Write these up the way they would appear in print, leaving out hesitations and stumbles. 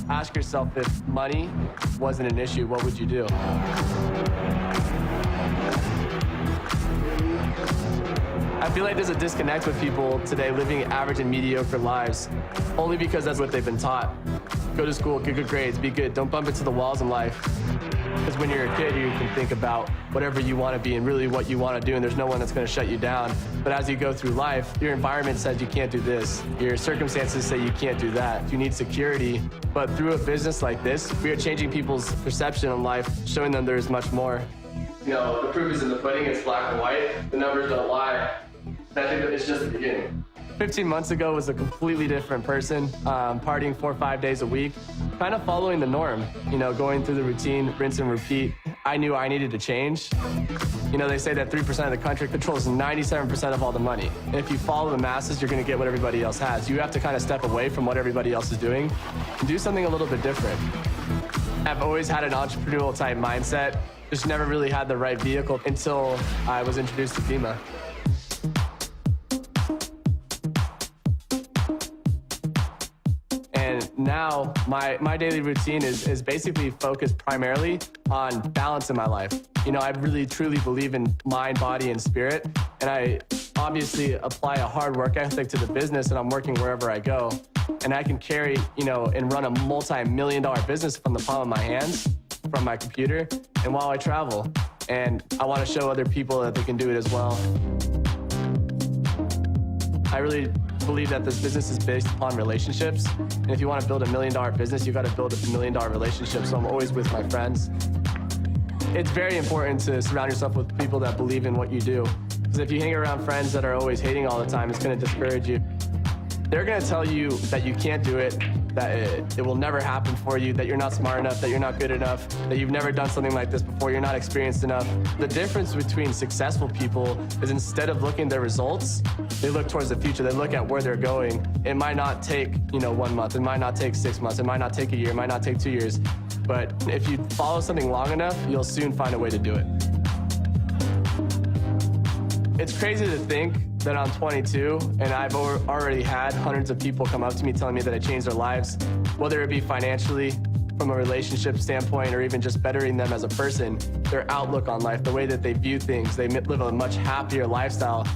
Ask yourself, if money wasn't an issue, what would you do? I feel like there's a disconnect with people today living average and mediocre lives only because that's what they've been taught. Go to school, get good grades, be good, don't bump into the walls in life. Because when you're a kid, you can think about whatever you want to be and really what you want to do, and there's no one that's going to shut you down. But as you go through life, your environment says you can't do this. Your circumstances say you can't do that. You need security. But through a business like this, we are changing people's perception on life, showing them there is much more. You know, the proof is in the pudding. It's black and white. The numbers don't lie. I think that it's just the beginning. 15 months ago was a completely different person, partying 4 or 5 days a week, kind of following the norm, you know, going through the routine, rinse and repeat. I knew I needed to change. You know, they say that 3% of the country controls 97% of all the money. And if you follow the masses, you're going to get what everybody else has. You have to kind of step away from what everybody else is doing and do something a little bit different. I've always had an entrepreneurial type mindset, just never really had the right vehicle until I was introduced to Vemma. Now, my daily routine is basically focused primarily on balance in my life. You know, I really truly believe in mind, body, and spirit. And I obviously apply a hard work ethic to the business, and I'm working wherever I go. And I can carry, you know, and run a multi-million-dollar business from the palm of my hands, from my computer, and while I travel. And I want to show other people that they can do it as well. I really believe that this business is based upon relationships. And if you want to build $1 million business, you got to build a $1 million relationship. So I'm always with my friends. It's very important to surround yourself with people that believe in what you do. Because if you hang around friends that are always hating all the time, it's going to discourage you. They're going to tell you that you can't do it, that it will never happen for you, that you're not smart enough, that you're not good enough, that you've never done something like this before, you're not experienced enough. The difference between successful people is instead of looking at their results, they look towards the future. They look at where they're going. It might not take, 1 month. It might not take 6 months. It might not take a year. It might not take 2 years. But if you follow something long enough, you'll soon find a way to do it. It's crazy to think that I'm 22 and I've already had hundreds of people come up to me telling me that I changed their lives, whether it be financially, from a relationship standpoint, or even just bettering them as a person, their outlook on life, the way that they view things. They live a much happier lifestyle.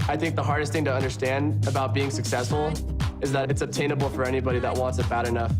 I think the hardest thing to understand about being successful is that it's obtainable for anybody that wants it bad enough.